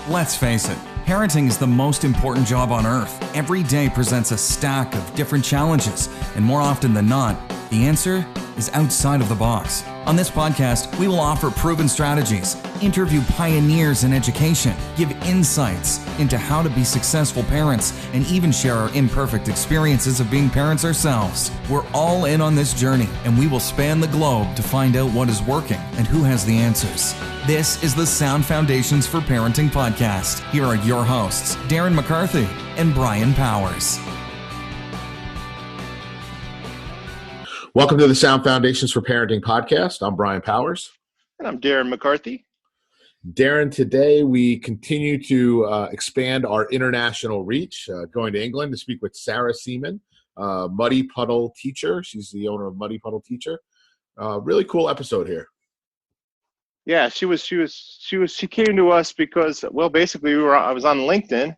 Let's face it, parenting is the most important job on earth. Every day presents a stack of different challenges, and more often than not, the answer is outside of the box. On this podcast, we will offer proven strategies, interview pioneers in education, give insights into how to be successful parents, and even share our imperfect experiences of being parents ourselves. We're all in on this journey, and we will span the globe to find out what is working and who has the answers. This is the Sound Foundations for Parenting podcast. Here are your hosts, Darren McCarthy and Brian Powers. Welcome to the Sound Foundations for Parenting podcast. I'm Brian Powers. And I'm Darren McCarthy. Darren, today we continue to expand our international reach, going to England to speak with Sarah Seaman, Muddy Puddle Teacher. She's the owner of Muddy Puddle Teacher. Really cool episode here. Yeah, she came to us because, well, basically I was on LinkedIn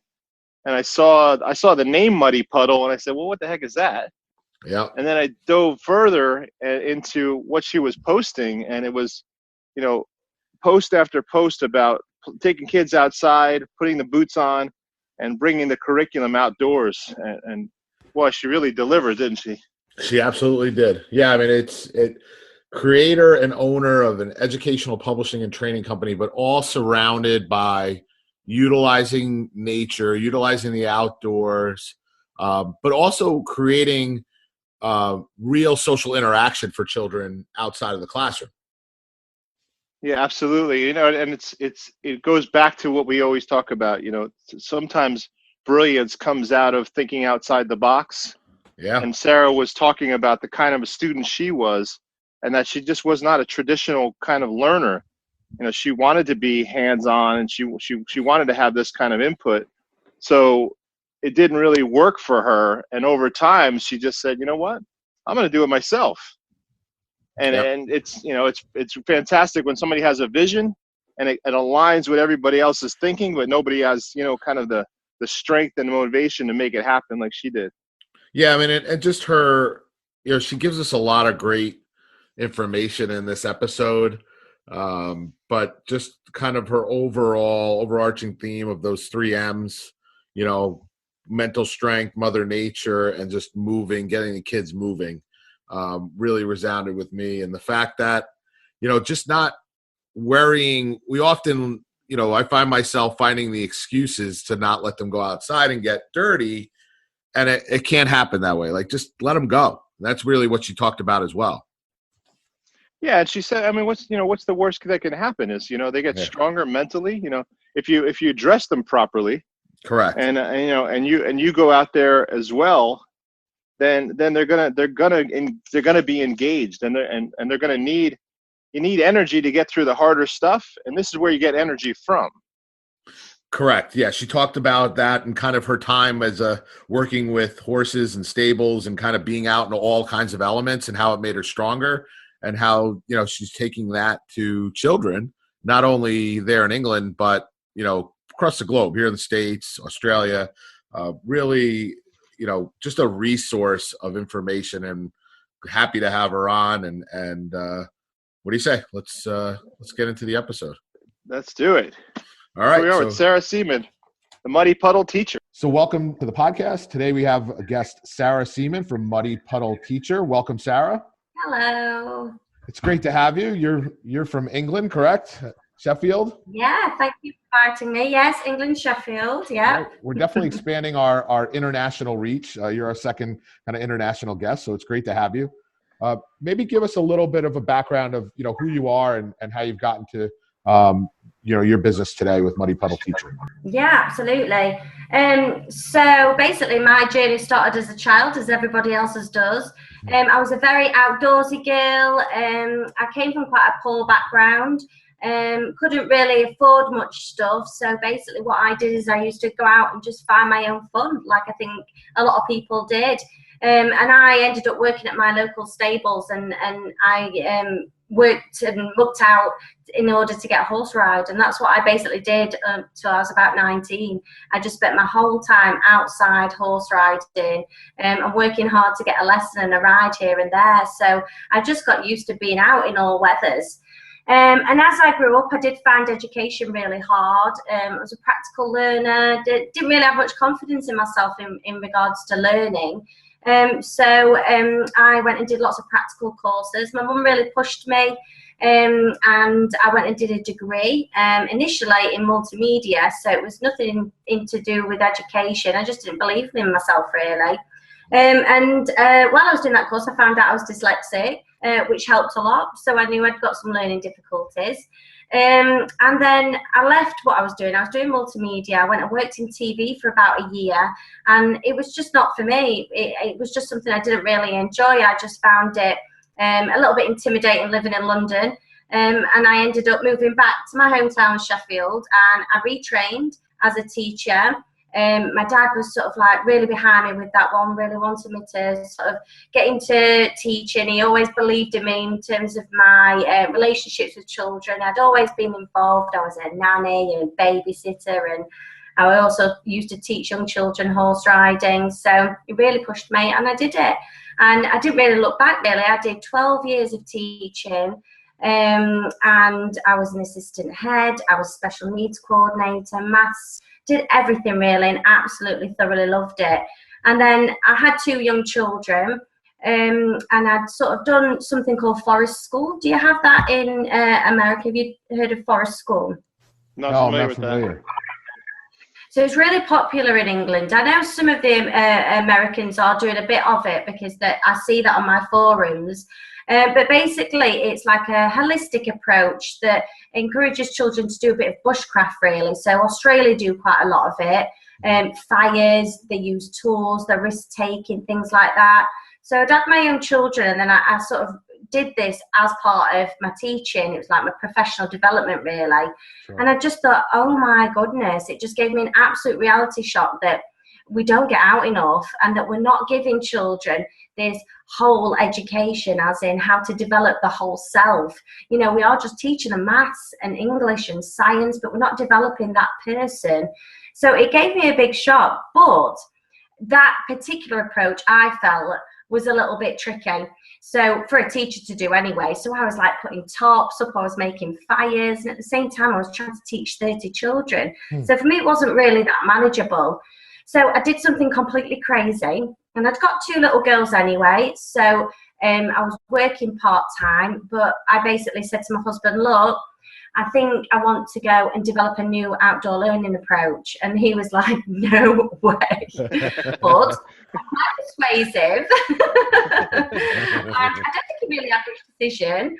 and I saw the name Muddy Puddle and I said, well, what the heck is that? Yeah. And then I dove further into what she was posting, and it was, post after post about taking kids outside, putting the boots on, and bringing the curriculum outdoors. And boy, she really delivered, didn't she? She absolutely did. Yeah, I mean, creator and owner of an educational publishing and training company, but all surrounded by utilizing nature, utilizing the outdoors, but also creating real social interaction for children outside of the classroom. Yeah, absolutely. And it goes back to what we always talk about. Sometimes brilliance comes out of thinking outside the box. Yeah. And Sarah was talking about the kind of a student she was, and that she just was not a traditional kind of learner. She wanted to be hands-on, and she wanted to have this kind of input. So it didn't really work for her, and over time she just said, you know what, I'm going to do it myself. And Yep. And it's fantastic when somebody has a vision and it aligns with everybody else's thinking, but nobody has kind of the strength and motivation to make it happen like she did. Yeah, I mean, and just her, she gives us a lot of great information in this episode, but just kind of her overarching theme of those 3 M's, mental strength, mother nature, and just moving, getting the kids moving, really resounded with me. And the fact that, just not worrying, we often, I find myself finding the excuses to not let them go outside and get dirty. And it can't happen that way. Like, just let them go. That's really what she talked about as well. Yeah, and she said, I mean, what's the worst that can happen is, they get stronger mentally, if you address them properly. Correct. And you go out there as well, then they're gonna be engaged, and they're gonna need energy to get through the harder stuff, and this is where you get energy from. Correct. Yeah, she talked about that and kind of her time as working with horses and stables and kind of being out in all kinds of elements and how it made her stronger, and how she's taking that to children, not only there in England, but across the globe, here in the States, Australia, really, just a resource of information, and happy to have her on. And what do you say? Let's get into the episode. Let's do it. All right. Here we are with Sarah Seaman, the Muddy Puddle Teacher. So welcome to the podcast. Today we have a guest, Sarah Seaman from Muddy Puddle Teacher. Welcome, Sarah. Hello. It's great to have you. You're from England, correct? Sheffield? Yeah, thank you for inviting me. Yes, England, Sheffield, yeah. Right. We're definitely expanding our international reach. You're our second kind of international guest, so it's great to have you. Maybe give us a little bit of a background of, who you are and how you've gotten to, your business today with Muddy Puddle Teacher. Yeah, absolutely. So basically my journey started as a child, as everybody else's does. I was a very outdoorsy girl. I came from quite a poor background. Couldn't really afford much stuff, so basically what I did is I used to go out and just find my own fun, like I think a lot of people did, and I ended up working at my local stables, and I worked and looked out in order to get a horse ride, and that's what I basically did till I was about 19. I just spent my whole time outside horse riding and working hard to get a lesson and a ride here and there, so I just got used to being out in all weathers. And as I grew up, I did find education really hard. I was a practical learner, didn't really have much confidence in myself in regards to learning. So I went and did lots of practical courses. My mum really pushed me, and I went and did a degree, initially in multimedia, so it was nothing to do with education. I just didn't believe in myself, really. And while I was doing that course, I found out I was dyslexic, which helped a lot. So I knew I'd got some learning difficulties. And then I left what I was doing. I was doing multimedia. I went and worked in TV for about a year, and it was just not for me. It was just something I didn't really enjoy. I just found it a little bit intimidating living in London. And I ended up moving back to my hometown, Sheffield, and I retrained as a teacher. My dad was sort of like really behind me with that one, really wanted me to sort of get into teaching. He always believed in me in terms of my relationships with children. I'd always been involved. I was a nanny and babysitter, and I also used to teach young children horse riding. So he really pushed me, and I did it. And I didn't really look back, really. I did 12 years of teaching. And I was an assistant head, I was special needs coordinator, maths, did everything really, and absolutely thoroughly loved it. And then I had 2 young children, and I'd sort of done something called forest school. Do you have that in America? Have you heard of forest school? Not familiar with that. So it's really popular in England. I know some of the Americans are doing a bit of it, because I see that on my forums. But basically, it's like a holistic approach that encourages children to do a bit of bushcraft, really. So Australia do quite a lot of it. Fires, they use tools, they're risk-taking, things like that. So I'd had my young children, and then I sort of did this as part of my teaching. It was like my professional development, really. Sure. And I just thought, oh my goodness, it just gave me an absolute reality shock that we don't get out enough, and that we're not giving children this whole education, as in how to develop the whole self. You know, we are just teaching them maths and English and science, but we're not developing that person. So it gave me a big shock. But that particular approach, I felt, was a little bit tricky. So for a teacher to do anyway. So I was like putting tarps up, I was making fires, and at the same time I was trying to teach 30 children. So for me, it wasn't really that manageable. So I did something completely crazy, and I'd got 2 little girls anyway. So I was working part-time, but I basically said to my husband, look, I think I want to go and develop a new outdoor learning approach. And he was like, no way. But quite persuasive. And I don't think he really had much decision.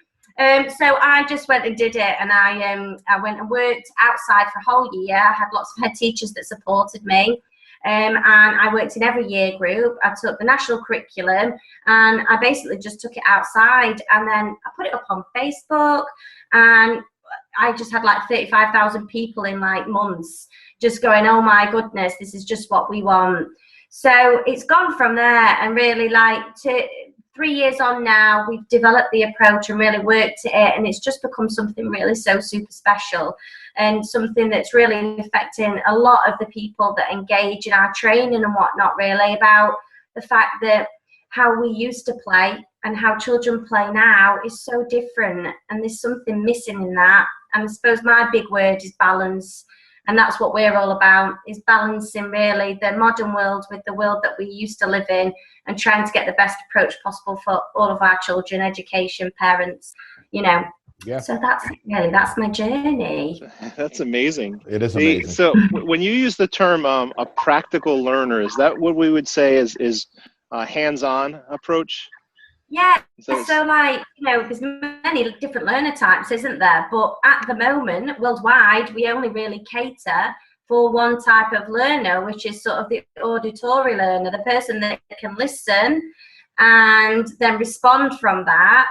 So I just went and did it, and I went and worked outside for a whole year. I had lots of head teachers that supported me. And I worked in every year group. I took the national curriculum, and I basically just took it outside, and then I put it up on Facebook, and I just had like 35,000 people in like months just going, oh my goodness, this is just what we want. So it's gone from there, and really like to 3 years on now, we've developed the approach and really worked at it, and it's just become something really so super special, and something that's really affecting a lot of the people that engage in our training and whatnot, really, about the fact that how we used to play and how children play now is so different, and there's something missing in that. And I suppose my big word is balance. And that's what we're all about, is balancing really the modern world with the world that we used to live in, and trying to get the best approach possible for all of our children, education, parents, you know. Yeah. So that's my journey. That's amazing. It is amazing. So when you use the term a practical learner, is that what we would say is a hands-on approach? Yeah, so like, you know, there's many different learner types, isn't there? But at the moment, worldwide, we only really cater for one type of learner, which is sort of the auditory learner, the person that can listen and then respond from that.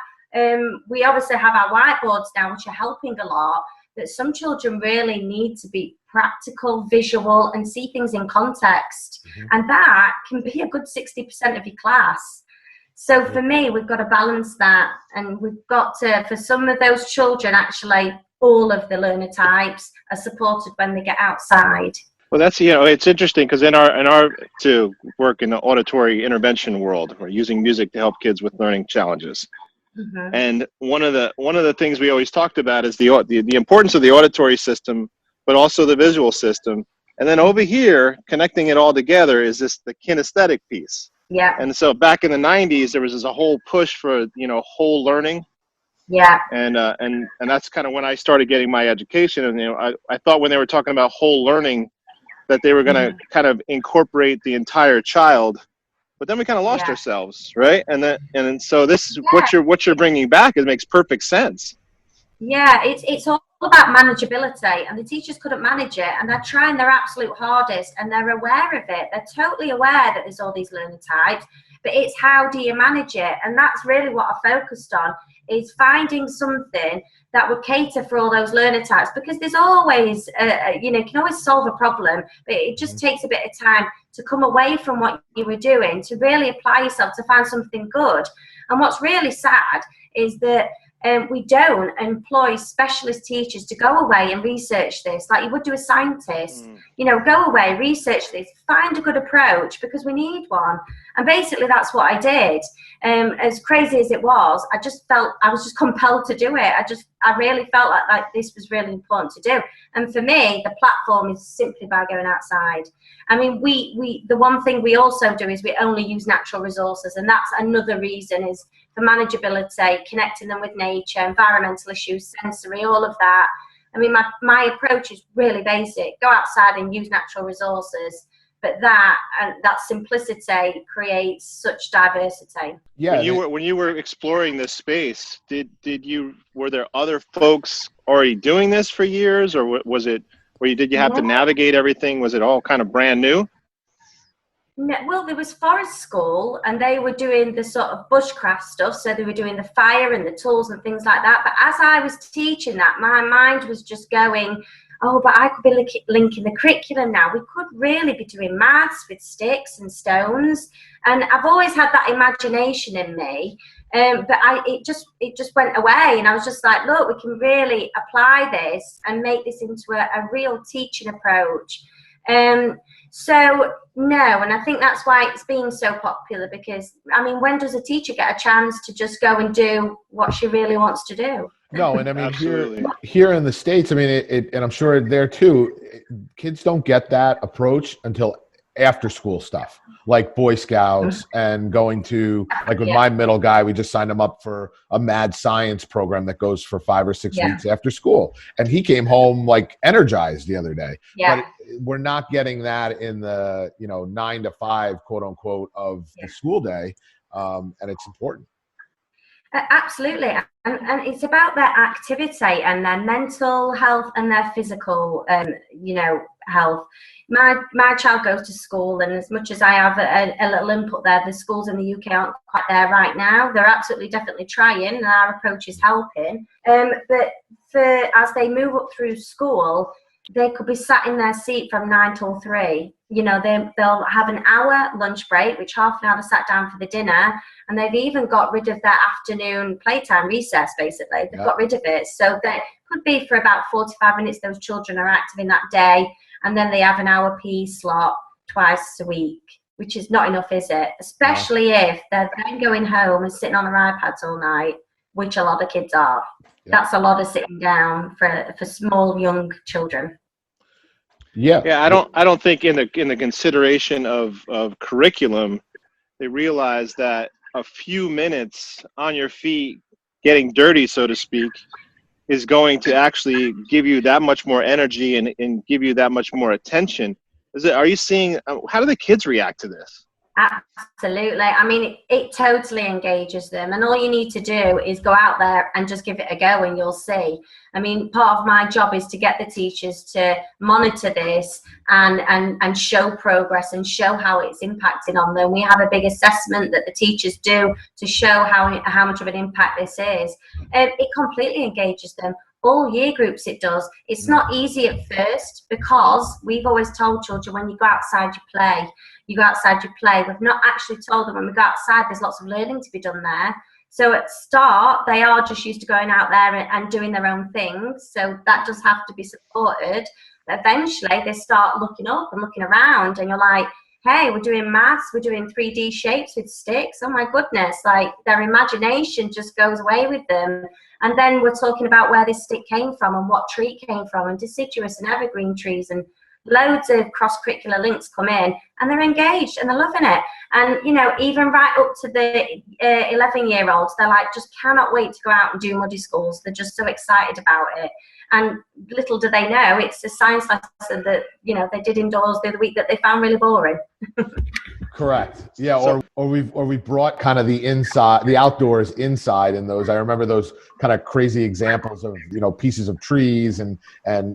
We obviously have our whiteboards now, which are helping a lot, but some children really need to be practical, visual, and see things in context. Mm-hmm. And that can be a good 60% of your class. So for me, we've got to balance that, and we've got to, for some of those children, actually, all of the learner types are supported when they get outside. Well, that's, you know, it's interesting because in our to work in the auditory intervention world, we're using music to help kids with learning challenges. And one of the things we always talked about is the importance of the auditory system, but also the visual system. And then over here, connecting it all together is the kinesthetic piece. Yeah. And so back in the 90s, there was a whole push for, whole learning. Yeah. And that's kind of when I started getting my education. And, I thought when they were talking about whole learning that they were going to kind of incorporate the entire child, but then we kind of lost ourselves. Right. And so this, what you're bringing back, it makes perfect sense. Yeah, it's all about manageability, and the teachers couldn't manage it, and they're trying their absolute hardest, and they're aware of it. They're totally aware that there's all these learner types, but it's how do you manage it? And that's really what I focused on, is finding something that would cater for all those learner types, because there's always, you can always solve a problem, but it just takes a bit of time to come away from what you were doing, to really apply yourself, to find something good. And what's really sad is that we don't employ specialist teachers to go away and research this like you would do a scientist. Go away, research this, find a good approach, because we need one. And basically that's what I did. As crazy as it was, I just felt I was just compelled to do it. I really felt like this was really important to do. And for me, the platform is simply by going outside. I mean, the one thing we also do is we only use natural resources, and that's another reason, is for manageability, connecting them with nature, environmental issues, sensory, all of that. I mean, my approach is really basic. Go outside and use natural resources. But that simplicity creates such diversity. Yeah. When you were exploring this space, were there other folks already doing this for years, or was it, did you have to navigate everything? Was it all kind of brand new? No, well, there was forest school, and they were doing the sort of bushcraft stuff. So they were doing the fire and the tools and things like that. But as I was teaching that, my mind was just going, oh, but I could be linking the curriculum now. We could really be doing maths with sticks and stones. And I've always had that imagination in me. But it just went away. And I was just like, look, we can really apply this and make this into a real teaching approach. So no, and I think that's why it's been so popular, because, I mean, when does a teacher get a chance to just go and do what she really wants to do? No, and I mean, here in the States, I mean, and I'm sure there too, kids don't get that approach until after school stuff, like Boy Scouts and going to, like with my middle guy, we just signed him up for a mad science program that goes for 5 or 6 weeks after school. And he came home like energized the other day. Yeah. But we're not getting that in the, 9 to 5, quote unquote, of the school day. And it's important. Absolutely. And it's about their activity and their mental health and their physical, health. My child goes to school, and as much as I have a little input there, the schools in the UK aren't quite there right now. They're absolutely definitely trying, and our approach is helping. But as they move up through school, they could be sat in their seat from 9 till 3. They'll have an hour lunch break, which half an hour sat down for the dinner, and they've even got rid of their afternoon playtime recess, basically. They've got rid of it. So they could be for about 45 minutes, those children are active in that day, and then they have an hour PE slot twice a week, which is not enough, is it? Especially if they're then going home and sitting on their iPads all night, which a lot of kids are. That's a lot of sitting down for small young children. Yeah, I don't think in the consideration of curriculum, they realize that a few minutes on your feet getting dirty, so to speak, is going to actually give you that much more energy and give you that much more attention. Are you seeing, how do the kids react to this? Absolutely. I mean, it totally engages them, and all you need to do is go out there and just give it a go, and you'll see. I mean, part of my job is to get the teachers to monitor this and show progress and show how it's impacting on them. We have a big assessment that the teachers do to show how much of an impact this is. It completely engages them. All year groups it does. It's not easy at first, because we've always told children, when you go outside, you play. You go outside, you play. We've not actually told them when we go outside, there's lots of learning to be done there. So at start, they are just used to going out there and doing their own things. So that does have to be supported. But eventually, they start looking up and looking around, and you're like, hey, we're doing maths, we're doing 3D shapes with sticks. Oh my goodness, like their imagination just goes away with them. And then we're talking about where this stick came from and what tree it came from, and deciduous and evergreen trees, and loads of cross-curricular links come in, and they're engaged and they're loving it. And, you know, even right up to the 11-year-olds, they're like, just cannot wait to go out and do Muddy Schools. They're just so excited about it. And little do they know, it's a science lesson that, you know, they did indoors the other week that they found really boring. Correct. Yeah. Or we brought kind of the outdoors inside in those. I remember those kind of crazy examples of, you know, pieces of trees and,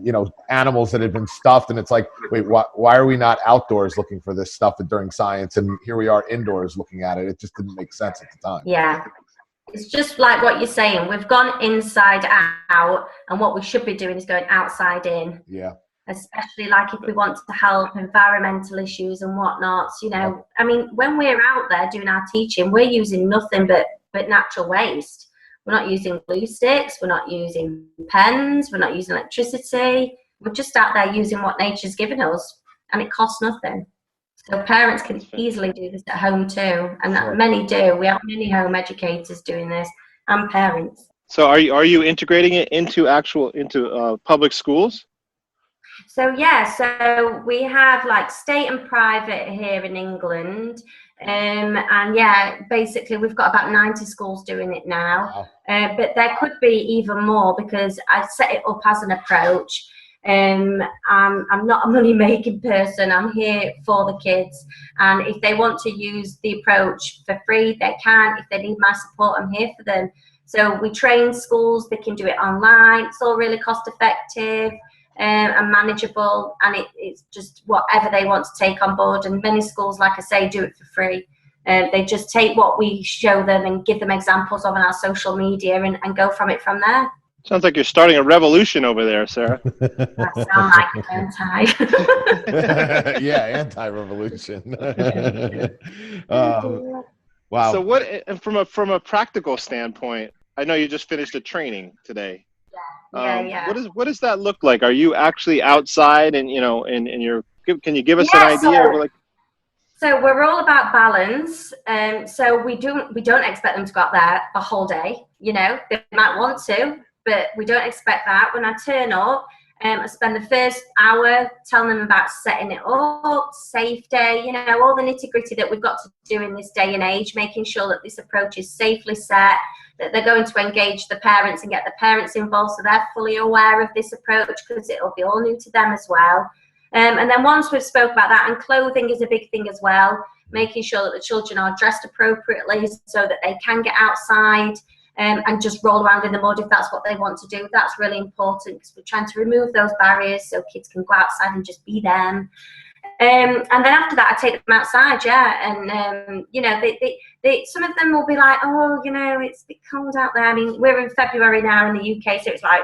you know, animals that had been stuffed. And it's like, wait, why are we not outdoors looking for this stuff during science? And here we are indoors looking at it. It just didn't make sense at the time. Yeah. It's just like what you're saying. We've gone inside out, and what we should be doing is going outside in. Yeah. Especially like if we want to help environmental issues and whatnot. You know, I mean, when we're out there doing our teaching, we're using nothing but natural waste. We're not using glue sticks. We're not using pens. We're not using electricity. We're just out there using what nature's given us, and it costs nothing. So parents can easily do this at home too, and Sure. Many do. We have many home educators doing this, and parents. So are you integrating it into public schools? So yeah, so we have like state and private here in England, and yeah, basically we've got about 90 schools doing it now. Wow. But there could be even more, because I set it up as an approach. I'm not a money making person. I'm here for the kids, and if they want to use the approach for free, they can. If they need my support, I'm here for them. So we train schools, they can do it online. It's all really cost effective and manageable, and it's just whatever they want to take on board. And many schools, like I say, do it for free. They just take what we show them and give them examples of on our social media, and go from there. Sounds like you're starting a revolution over there, Sarah. That sound like anti. Yeah, anti-revolution. Wow. So what, from a practical standpoint, I know you just finished a training today. Yeah. What does that look like? Are you actually outside, and you know, and can you give us an idea of like? So we're all about balance. So we don't expect them to go out there the whole day. You know, they might want to, but we don't expect that. When I turn up, I spend the first hour telling them about setting it up, safety, you know, all the nitty-gritty that we've got to do in this day and age, making sure that this approach is safely set, that they're going to engage the parents and get the parents involved so they're fully aware of this approach, because it'll be all new to them as well. And then once we've spoke about that, and clothing is a big thing as well, making sure that the children are dressed appropriately so that they can get outside and just roll around in the mud if that's what they want to do. That's really important, because we're trying to remove those barriers so kids can go outside and just be them. And then after that, I take them outside, and you know, they some of them will be like, oh, you know, it's a bit cold out there. I mean, we're in February now in the UK, so it's like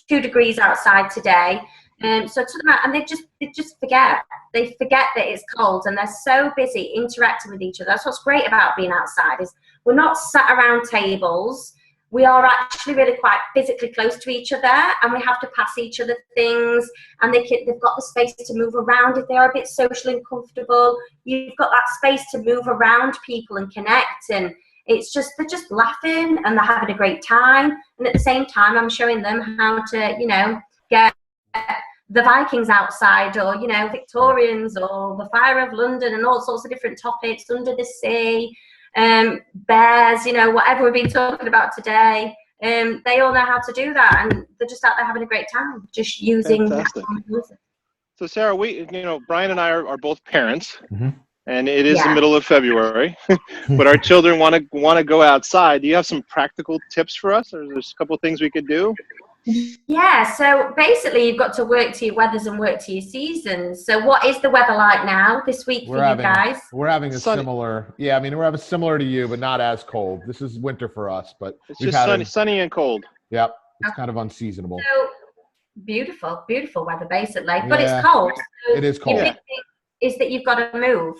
2 degrees outside today. So to them out, and they just forget. They forget that it's cold, and they're so busy interacting with each other. That's what's great about being outside, is we're not sat around tables. We are actually really quite physically close to each other, and we have to pass each other things, and they've got the space to move around if they are a bit socially uncomfortable. You've got that space to move around people and connect, and it's just, they're just laughing and they're having a great time. And at the same time, I'm showing them how to, you know, get the Vikings outside, or, you know, Victorians, or the Fire of London, and all sorts of different topics, under the sea, bears, you know, whatever we've been talking about today. They all know how to do that, and they're just out there having a great time, just using. Fantastic. So Sarah, Brian and I are both parents, and it is the middle of February, but our children want to go outside. Do you have some practical tips for us, or there's a couple of things we could do? Yeah, so basically you've got to work to your weathers and work to your seasons. So what is the weather like now this week for you guys? We're having a similar, we're having similar to you, but not as cold. This is winter for us, but it's just sunny and cold. Yep, it's kind of unseasonable. So beautiful weather basically, but it's cold. So it is cold. The big thing is that you've got to move.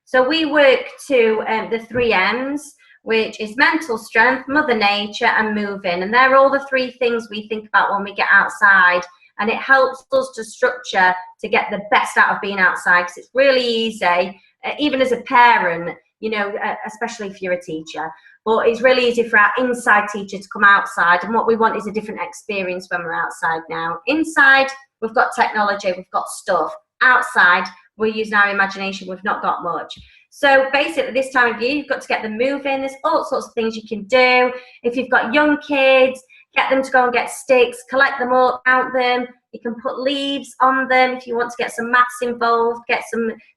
So we work to the 3 M's, which is mental strength, Mother Nature, and moving. And they're all the 3 things we think about when we get outside. And it helps us to structure to get the best out of being outside, because it's really easy, even as a parent, you know, especially if you're a teacher, but it's really easy for our inside teacher to come outside. And what we want is a different experience when we're outside now. Inside, we've got technology, we've got stuff. Outside, we're using our imagination, we've not got much. So basically this time of year, you've got to get them moving. There's all sorts of things you can do. If you've got young kids, get them to go and get sticks, collect them all, count them. You can put leaves on them if you want to get some maths involved,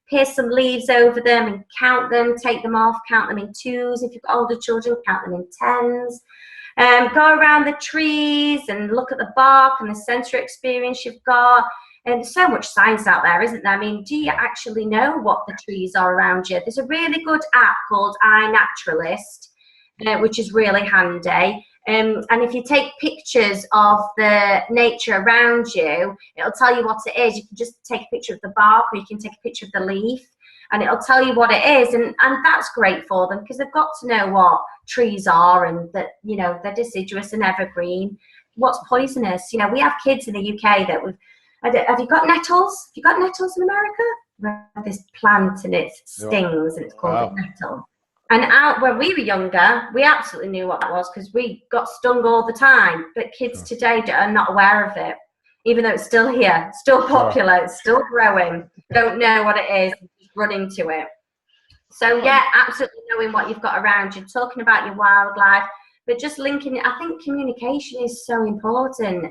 pierce some leaves over them and count them, take them off, count them in twos. If you've got older children, count them in tens. Go around the trees and look at the bark and the sensory experience you've got. And there's so much science out there, isn't there? I mean, do you actually know what the trees are around you? There's a really good app called iNaturalist, which is really handy. And if you take pictures of the nature around you, it'll tell you what it is. You can just take a picture of the bark, or you can take a picture of the leaf, and it'll tell you what it is. And that's great for them, because they've got to know what trees are, and that, you know, they're deciduous and evergreen. What's poisonous? You know, we have kids in the UK that have you got nettles? Have you got nettles in America? We have this plant and it stings, and it's called a nettle. And out where we were younger, we absolutely knew what that was, because we got stung all the time. But kids today are not aware of it, even though it's still here, still popular, it's still growing. Don't know what it is, just run into it. So yeah, absolutely knowing what you've got around you, talking about your wildlife, but just linking it. I think communication is so important.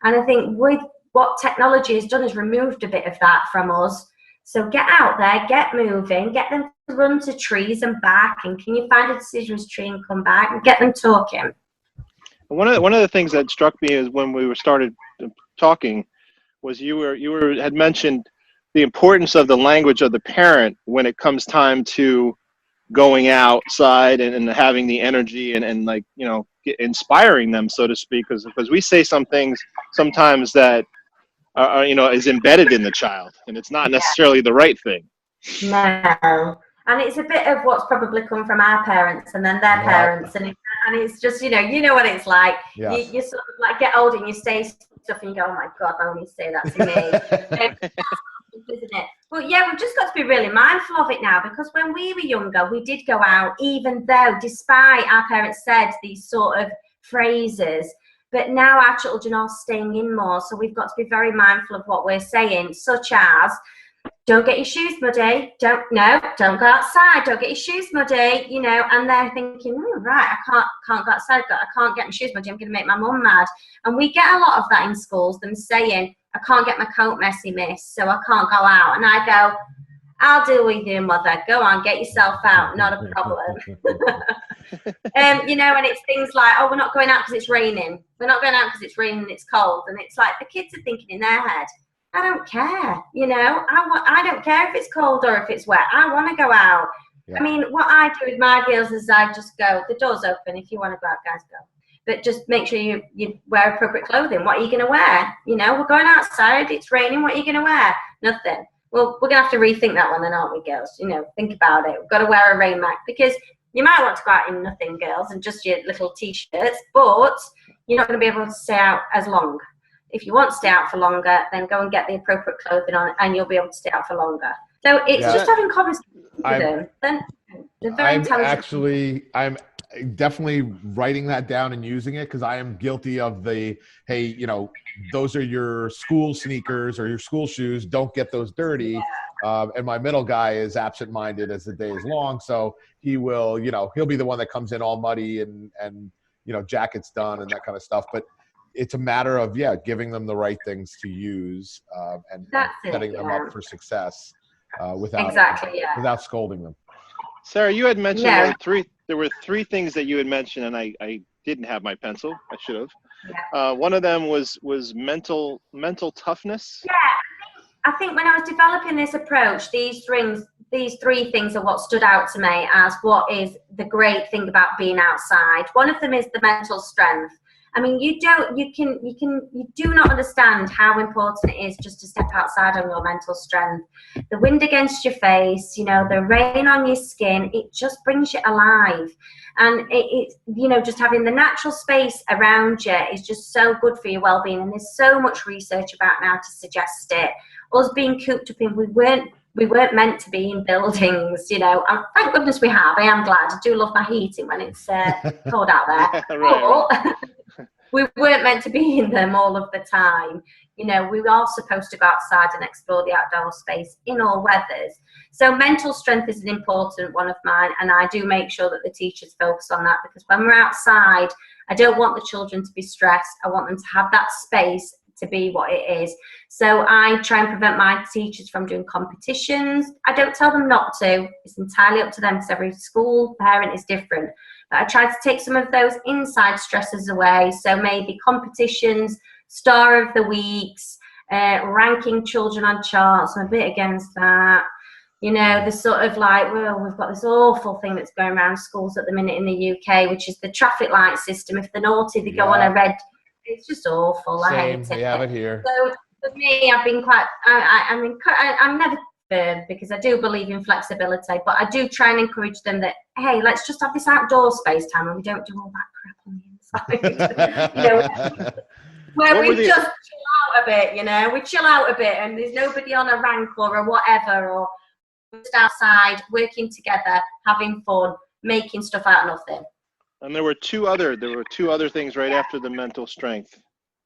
And I think with what technology has done is removed a bit of that from us. So get out there, get moving, get them to run to trees and back, and can you find a deciduous tree and come back, and get them talking. One of the things that struck me is when we started talking was you had mentioned the importance of the language of the parent when it comes time to going outside and having the energy and like, you know, inspiring them, so to speak, because we say some things sometimes that you know, is embedded in the child, and it's not necessarily the right thing. No, and it's a bit of what's probably come from our parents and then their parents, and it's just, you know what it's like. Yes. You sort of like get older and you say stuff and you go, oh my God, I only say that to me. Isn't it? But yeah, we've just got to be really mindful of it now, because when we were younger, we did go out, even though, despite our parents said these sort of phrases. But now our children are staying in more, so we've got to be very mindful of what we're saying, such as, don't get your shoes muddy, don't go outside, don't get your shoes muddy, you know, and they're thinking, right, I can't go outside, I can't get my shoes muddy, I'm going to make my mum mad. And we get a lot of that in schools, them saying, I can't get my coat messy, miss, so I can't go out. And I go, I'll deal with you, mother. Go on, get yourself out. Not a problem. You know, and it's things like, oh, we're not going out because it's raining. We're not going out because it's raining and it's cold. And it's like the kids are thinking in their head, I don't care. You know, I don't care if it's cold or if it's wet. I want to go out. Yeah. I mean, what I do with my girls is I just go, the door's open. If you want to go out, guys, go. But just make sure you wear appropriate clothing. What are you going to wear? You know, we're going outside. It's raining. What are you going to wear? Nothing. Well, we're going to have to rethink that one then, aren't we, girls? You know, think about it. We've got to wear a rain mask, because you might want to go out in nothing, girls, and just your little T-shirts, but you're not going to be able to stay out as long. If you want to stay out for longer, then go and get the appropriate clothing on, and you'll be able to stay out for longer. So it's just having conversations with them. Then they're very intelligent. I'm definitely writing that down and using it, because I am guilty of the, hey, you know, those are your school sneakers or your school shoes, don't get those dirty. And my middle guy is absent-minded as the day is long, so he will, you know, he'll be the one that comes in all muddy and you know, jackets done and that kind of stuff. But it's a matter of giving them the right things to use and setting them up for success without scolding them. Sarah, you had mentioned there were three things that you had mentioned, and I didn't have my pencil. I should have. Yeah. One of them was mental toughness. Yeah, I think when I was developing this approach, these three things are what stood out to me as what is the great thing about being outside. One of them is the mental strength. I mean, you do not understand how important it is just to step outside on your mental strength. The wind against your face, the rain on your skin, it just brings you alive. And it just having the natural space around you is just so good for your well-being. And there's so much research about now to suggest it. Us being cooped up we weren't meant to be in buildings, and thank goodness we have. I am glad. I do love my heating when it's cold out there. Right. We weren't meant to be in them all of the time. We are supposed to go outside and explore the outdoor space in all weathers. So mental strength is an important one of mine, and I do make sure that the teachers focus on that, because when we're outside, I don't want the children to be stressed. I want them to have that space to be what it is. So I try and prevent my teachers from doing competitions. I don't tell them not to. It's entirely up to them, because every school parent is different. But I try to take some of those inside stresses away. So maybe competitions, star of the weeks, ranking children on charts. I'm a bit against that. The sort of like, well, we've got this awful thing that's going around schools at the minute in the UK, which is the traffic light system. If they're naughty, they go on a red. It's just awful. Same. I hate it. We have it here. So for me, I've been quite. I'm never firm, because I do believe in flexibility, but I do try and encourage them that, hey, let's just have this outdoor space time, and we don't do all that crap on the inside. Where we just chill out a bit. We chill out a bit, and there's nobody on a rank or a whatever, or just outside working together, having fun, making stuff out of nothing. And there were two other things right after the mental strength.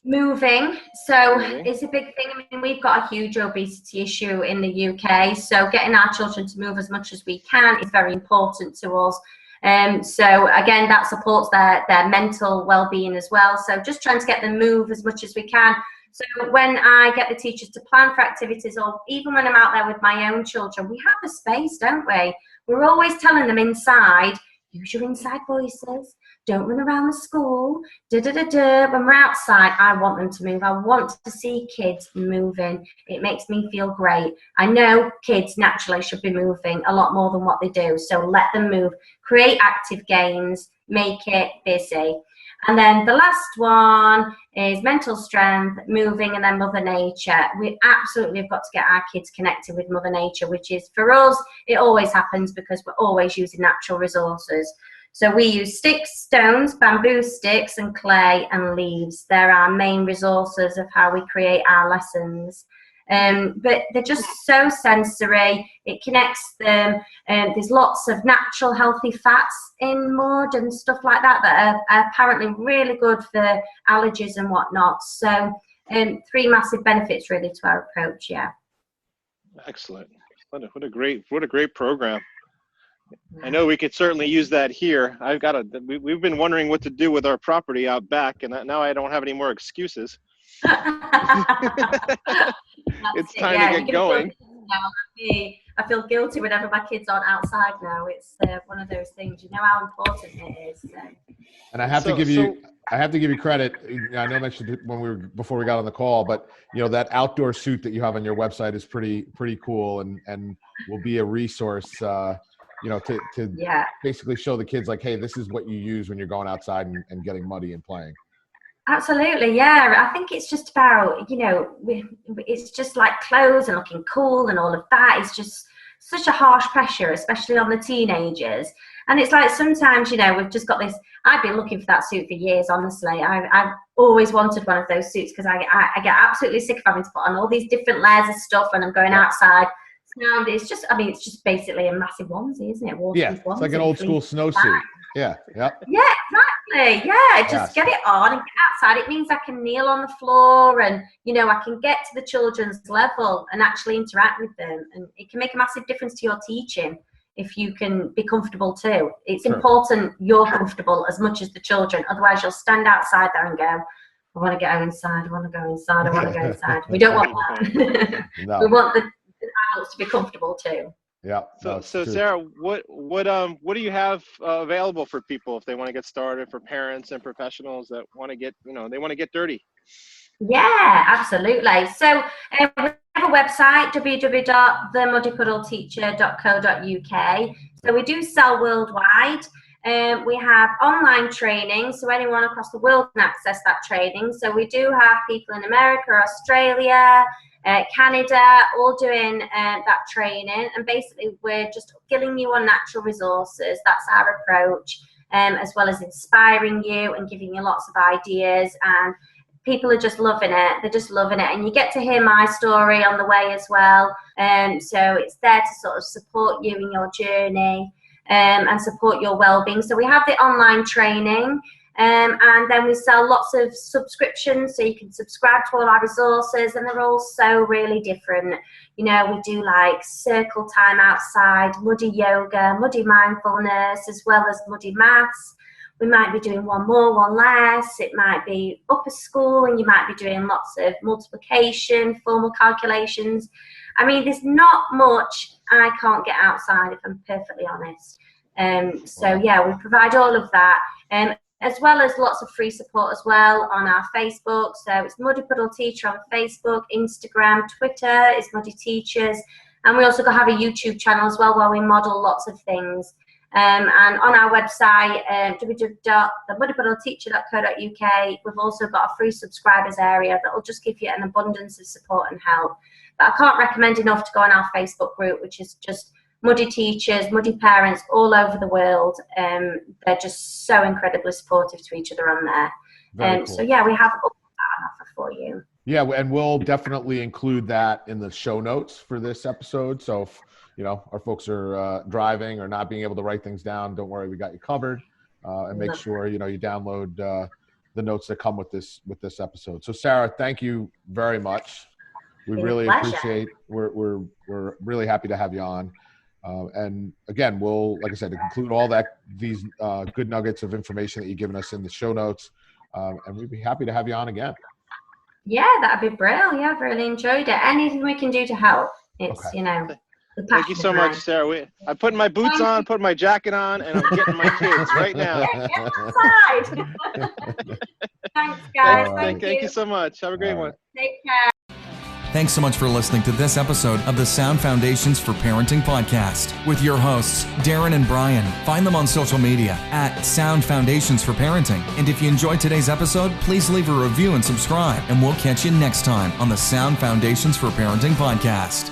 Moving. So it's a big thing. I mean, we've got a huge obesity issue in the UK. So getting our children to move as much as we can is very important to us. So again, that supports their mental well-being as well. So just trying to get them move as much as we can. So when I get the teachers to plan for activities, or even when I'm out there with my own children, we have the space, don't we? We're always telling them inside, use your inside voices, don't run around the school, When we're outside, I want them to move. I want to see kids moving. It makes me feel great. I know kids naturally should be moving a lot more than what they do, so let them move. Create active games, make it busy. And then the last one is mental strength, moving, and then Mother Nature. We absolutely have got to get our kids connected with Mother Nature, which is, for us, it always happens because we're always using natural resources. So we use sticks, stones, bamboo sticks, and clay and leaves. They're our main resources of how we create our lessons. But they're just so sensory. It connects them. There's lots of natural healthy fats in mud and stuff like that are apparently really good for allergies and whatnot. So 3 massive benefits really to our approach. Yeah. Excellent. What a great program. I know we could certainly use that here. We've been wondering what to do with our property out back, and now I don't have any more excuses. It's time to get going. I feel guilty whenever my kids aren't outside now. It's one of those things. You know how important it is. And I have to give you credit. I know I mentioned it before we got on the call, but that outdoor suit that you have on your website is pretty cool, and will be a resource. To basically show the kids, like, hey, this is what you use when you're going outside and getting muddy and playing. Absolutely, yeah. I think it's just about, it's just like clothes and looking cool and all of that. It's just such a harsh pressure, especially on the teenagers. And it's like sometimes, we've just got this, I've been looking for that suit for years, honestly. I've always wanted one of those suits, because I get absolutely sick of having to put on all these different layers of stuff when I'm going outside. So it's just basically a massive onesie, isn't it? It's like an old school snowsuit. Yeah. Yep. Yeah, exactly. Yeah, just get it on and get outside. It means I can kneel on the floor, and I can get to the children's level and actually interact with them, and it can make a massive difference to your teaching if you can be comfortable too. It's important you're comfortable as much as the children. Otherwise, you'll stand outside there and go, I want to get inside. I want to go inside. I want to go inside. We don't want that. No. We want the adults to be comfortable too. Yeah. So Sarah, what do you have available for people if they want to get started, for parents and professionals that want to get, they want to get dirty? Yeah, absolutely. So we have a website, www.themuddypuddleteacher.co.uk. So we do sell worldwide. We have online training, so anyone across the world can access that training. So we do have people in America, Australia, Canada, all doing that training. And basically, we're just giving you on natural resources. That's our approach, as well as inspiring you and giving you lots of ideas. And people are just loving it. They're just loving it. And you get to hear my story on the way as well. So it's there to sort of support you in your journey. And support your well-being. So we have the online training, and then we sell lots of subscriptions, so you can subscribe to all our resources, and they're all so really different. You know, we do like circle time outside, muddy yoga, muddy mindfulness, as well as muddy maths. We might be doing one more, one less. It might be upper school, and you might be doing lots of multiplication, formal calculations. I mean, there's not much I can't get outside, if I'm perfectly honest. So yeah, we provide all of that, as well as lots of free support as well on our Facebook. So it's Muddy Puddle Teacher on Facebook, Instagram, Twitter is Muddy Teachers, and we also have a YouTube channel as well where we model lots of things. And on our website, www.themuddypuddleteacher.co.uk, we've also got a free subscribers area that will just give you an abundance of support and help. But I can't recommend enough to go on our Facebook group, which is just Muddy Teachers, Muddy Parents all over the world. They're just so incredibly supportive to each other on there. Cool. So yeah, we have all that on offer for you. Yeah, and we'll definitely include that in the show notes for this episode. So if our folks are driving or not being able to write things down, don't worry, we got you covered. And make sure you download the notes that come with this episode. So Sarah, thank you very much. We really appreciate. We're really happy to have you on. And again, we'll, like I said, to conclude all these good nuggets of information that you've given us in the show notes, and we'd be happy to have you on again. Yeah, that'd be brilliant. Yeah, I've really enjoyed it. Anything we can do to help. It's Thank you so much, Sarah. I'm putting my boots on, putting my jacket on, and I'm getting my kids right now. Get outside. Thanks, guys. Thank you so much. Have a great one. Take care. Thanks so much for listening to this episode of the Sound Foundations for Parenting podcast with your hosts, Darren and Brian. Find them on social media at Sound Foundations for Parenting. And if you enjoyed today's episode, please leave a review and subscribe. And we'll catch you next time on the Sound Foundations for Parenting podcast.